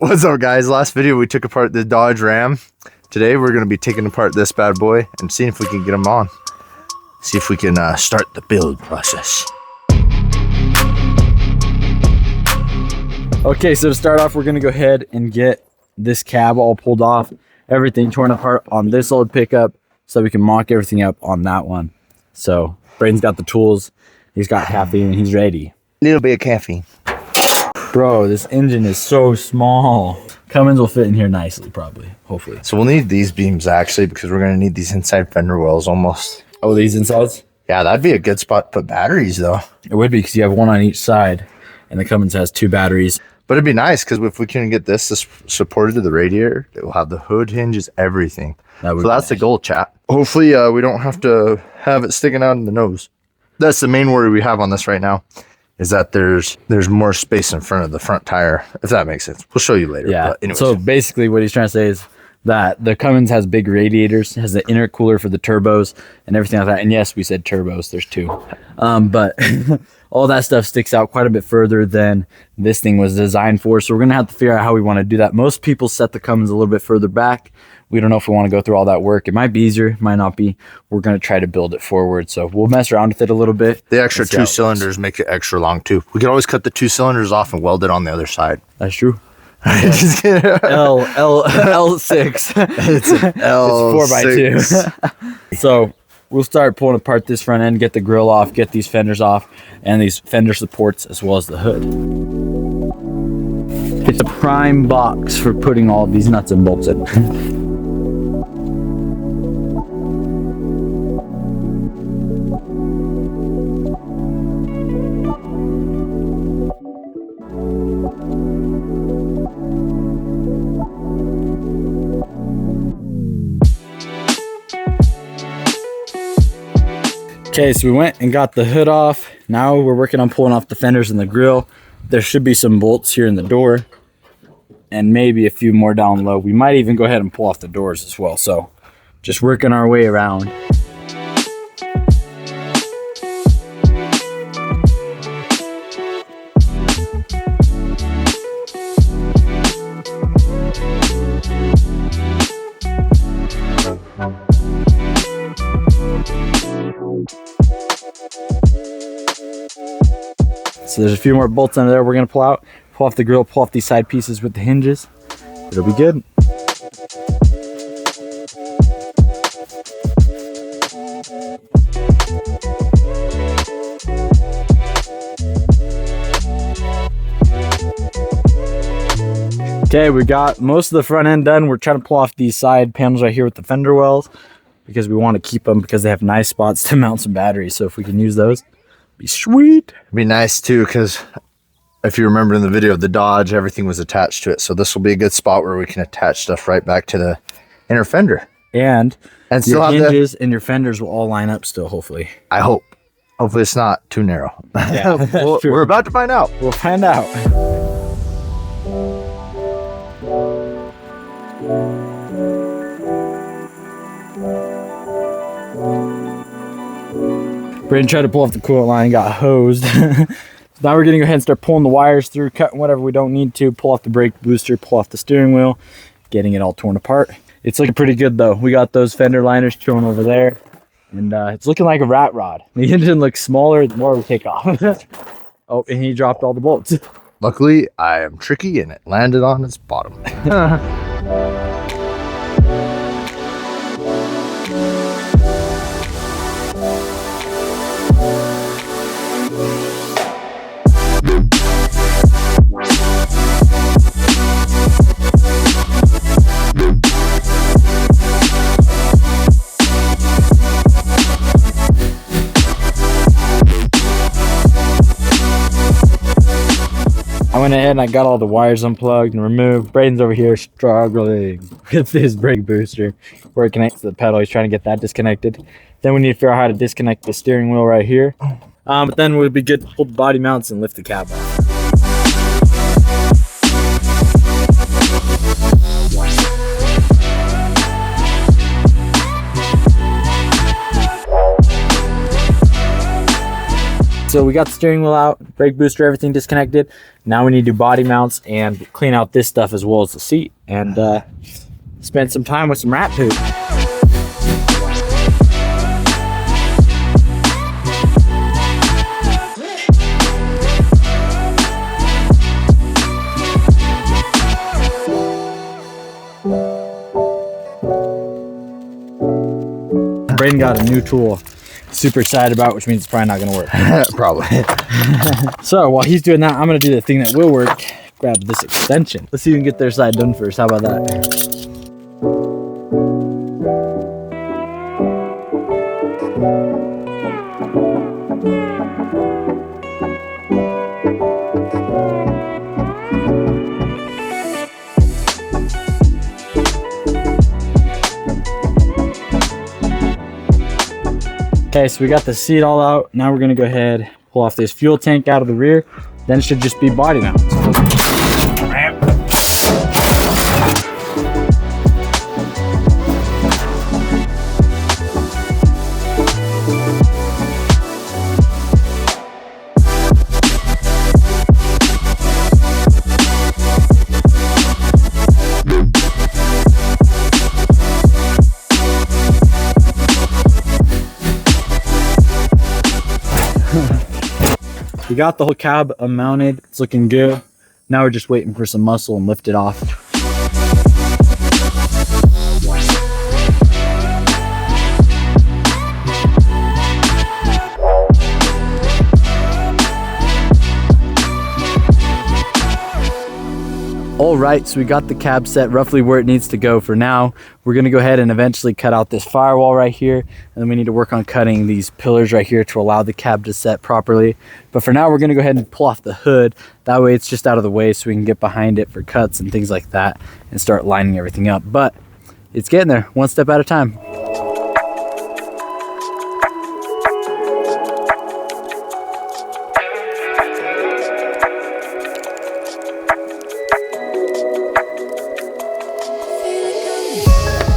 What's up, guys? Last video we took apart the Dodge Ram. Today we're going to be taking apart this bad boy and seeing if we can get them on. See if we can start the build process. Okay, so to start off, we're going to go ahead and get this cab all pulled off. Everything torn apart on this old pickup so we can mock everything up on that one. So Braden's got the tools. He's got caffeine and he's ready. Little bit of caffeine. Bro, this engine is so small. Cummins will fit in here nicely, probably, hopefully. So we'll need these beams actually because we're going to need these inside fender wells almost. Oh, these insides? Yeah, that'd be a good spot to put batteries though. It would be because you have one on each side and the Cummins has 2 batteries. But it'd be nice because if we can get this supported to the radiator, it will have the hood hinges, everything. So that's the goal, chat. Hopefully we don't have to have it sticking out in the nose. That's the main worry we have on this right now, is that there's more space in front of the front tire, if that makes sense. We'll show you later. Yeah. But anyways. So basically what he's trying to say is that the Cummins has big radiators, has the intercooler for the turbos and everything like that. And yes, we said turbos, there's 2. But all that stuff sticks out quite a bit further than this thing was designed for. So we're going to have to figure out how we want to do that. Most people set the Cummins a little bit further back. We don't know if we want to go through all that work. It might be easier, it might not be. We're going to try to build it forward. So we'll mess around with it a little bit. The extra 2 cylinders make it extra long too. We could always cut the 2 cylinders off and weld it on the other side. That's true. Just L6. It's an L6. It's 4x2. So we'll start pulling apart this front end, get the grill off, get these fenders off, and these fender supports as well as the hood. It's a prime box for putting all of these nuts and bolts in. Okay, so we went and got the hood off. Now we're working on pulling off the fenders and the grill. There should be some bolts here in the door and maybe a few more down low. We might even go ahead and pull off the doors as well. So just working our way around. So there's a few more bolts under there we're gonna pull out, pull off the grill, pull off these side pieces with the hinges. It'll be good. Okay, we got most of the front end done. We're trying to pull off these side panels right here with the fender wells because we want to keep them because they have nice spots to mount some batteries. So if we can use those, be sweet. It'd be nice too, because if you remember in the video, the Dodge, everything was attached to it. So this will be a good spot where we can attach stuff right back to the inner fender. And still your have hinges and your fenders will all line up still, hopefully. I hope. Hopefully it's not too narrow. Yeah, we're about to find out. We'll find out. Braden tried to pull off the coolant line, got hosed. Now we're gonna go ahead and start pulling the wires through, cutting whatever we don't need to, pull off the brake booster, pull off the steering wheel, getting it all torn apart. It's looking pretty good though. We got those fender liners thrown over there, and it's looking like a rat rod. The engine looks smaller the more we take off. Oh, and he dropped all the bolts. Luckily, I am tricky and it landed on its bottom. I went ahead and I got all the wires unplugged and removed. Braden's over here struggling with his brake booster where it connects to the pedal. He's trying to get that disconnected. Then we need to figure out how to disconnect the steering wheel right here. But then we'll be good to pull the body mounts and lift the cab off. So we got the steering wheel out, brake booster, everything disconnected. Now we need to do body mounts and clean out this stuff as well as the seat, and spend some time with some rat poop. Braden got a new tool. Super excited about, which means it's probably not going to work. Probably. So while he's doing that, I'm going to do the thing that will work. Grab this extension. Let's see if we can get their side done first. How about that? Okay, so we got the seat all out. Now we're gonna go ahead, pull off this fuel tank out of the rear. Then it should just be body mounts. We got the whole cab mounted. It's looking good. Now we're just waiting for some muscle and lift it off. All right, so we got the cab set roughly where it needs to go for now. We're gonna go ahead and eventually cut out this firewall right here, and then we need to work on cutting these pillars right here to allow the cab to set properly. But for now, we're gonna go ahead and pull off the hood. That way it's just out of the way so we can get behind it for cuts and things like that and start lining everything up. But it's getting there, one step at a time.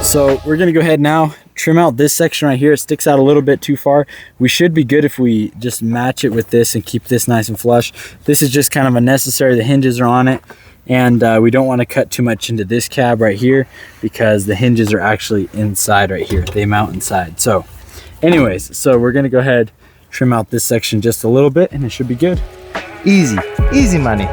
So we're gonna go ahead now, trim out this section right here. It sticks out a little bit too far. We should be good if we just match it with this and keep this nice and flush. This is just kind of unnecessary. The hinges are on it, and we don't want to cut too much into this cab right here because the hinges are actually inside right here. They mount inside. So anyways, so we're gonna go ahead, trim out this section just a little bit, and it should be good. Easy, easy money.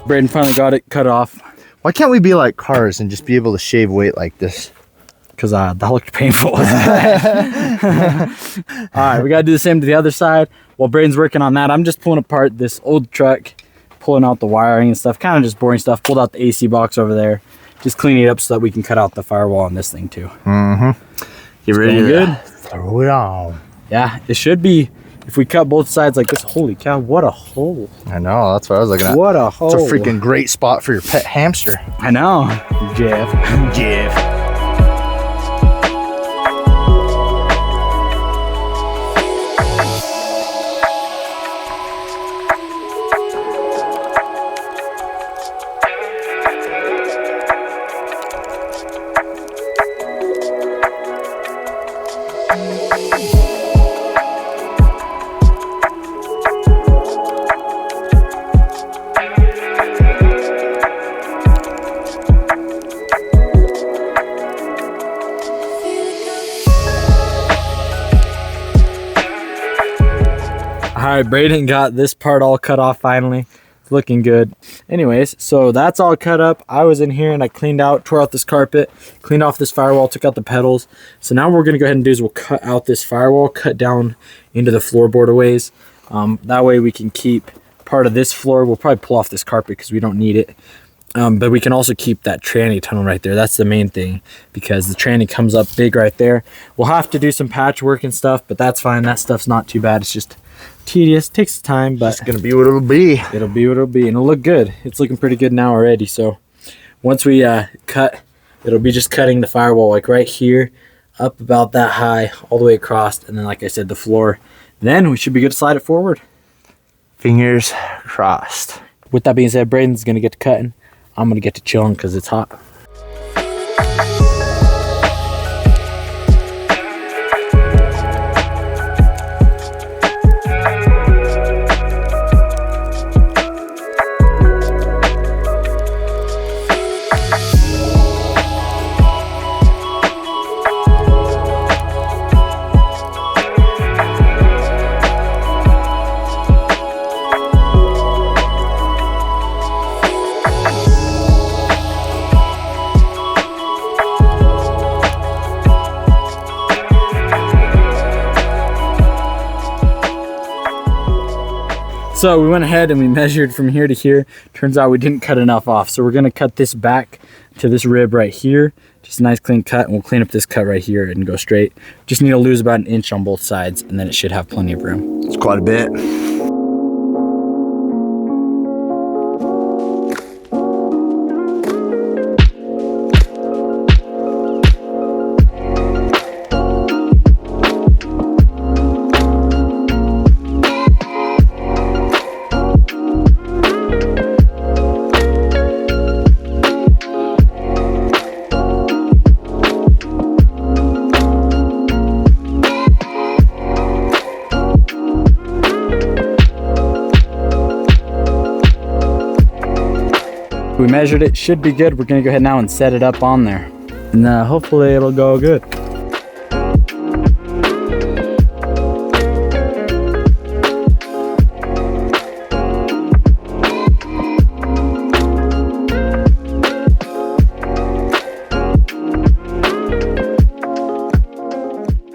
Braden finally got it cut off. Why can't we be like cars and just be able to shave weight like this? Because that looked painful. All right, we got to do the same to the other side. While Braden's working on that, I'm just pulling apart this old truck, pulling out the wiring and stuff, kind of just boring stuff. Pulled out the AC box over there, just cleaning it up so that we can cut out the firewall on this thing too. Get ready to good. Throw it on. Yeah, it should be. If we cut both sides like this, holy cow, what a hole. I know, that's what I was looking at. What a hole. It's a freaking great spot for your pet hamster. I know, Jeff. Jeff. All right, Braden got this part all cut off finally. It's looking good. Anyways, so that's all cut up. I was in here and I cleaned out, tore out this carpet, cleaned off this firewall, took out the pedals. So now what we're gonna go ahead and do is we'll cut out this firewall, cut down into the floorboard a ways. That way we can keep part of this floor. We'll probably pull off this carpet because we don't need it. But we can also keep that tranny tunnel right there. That's the main thing, because the tranny comes up big right there. We'll have to do some patchwork and stuff, but that's fine. That stuff's not too bad. It's just tedious, takes time, but it's gonna be what it'll be. It'll be what it'll be, and it'll look good. It's looking pretty good now already. So once we cut, it'll be just cutting the firewall like right here, up about that high, all the way across, and then like I said, the floor. Then we should be good to slide it forward. Fingers crossed. With that being said, Braden's gonna get to cutting. I'm gonna get to chilling because it's hot. So we went ahead and we measured from here to here. Turns out we didn't cut enough off. So we're gonna cut this back to this rib right here. Just a nice clean cut, and we'll clean up this cut right here and go straight. Just need to lose about 1 inch on both sides, and then it should have plenty of room. It's quite a bit. We measured it, should be good. We're gonna go ahead now and set it up on there. And hopefully it'll go good.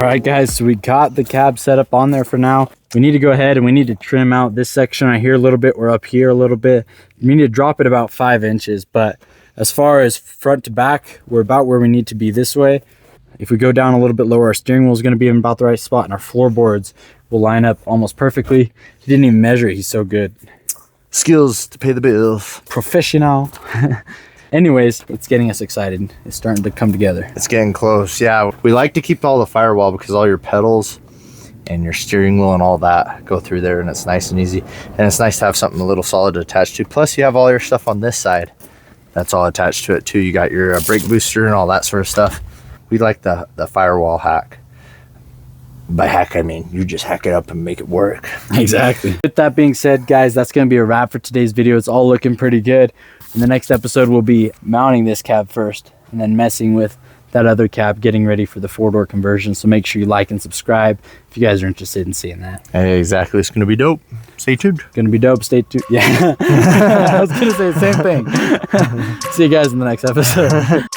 All right guys, so we got the cab set up on there for now. We need to go ahead and we need to trim out this section right here a little bit, or up here a little bit. We need to drop it about 5 inches, but as far as front to back, we're about where we need to be this way. If we go down a little bit lower, our steering wheel is going to be in about the right spot, and our floorboards will line up almost perfectly. He didn't even measure it, he's so good. Skills to pay the bills. Professional. Anyways, it's getting us excited. It's starting to come together. It's getting close. Yeah, we like to keep all the firewall because all your pedals and your steering wheel and all that go through there, and it's nice and easy. And it's nice to have something a little solid to attach to. Plus you have all your stuff on this side. That's all attached to it too. You got your brake booster and all that sort of stuff. We like the firewall hack. By hack, I mean you just hack it up and make it work. Exactly. With that being said, guys, that's going to be a wrap for today's video. It's all looking pretty good. In the next episode, we'll be mounting this cab first and then messing with that other cab, getting ready for the 4-door conversion. So make sure you like and subscribe if you guys are interested in seeing that. Hey, exactly. It's going to be dope. Stay tuned. Going to be dope. Stay tuned. Yeah. I was going to say the same thing. See you guys in the next episode.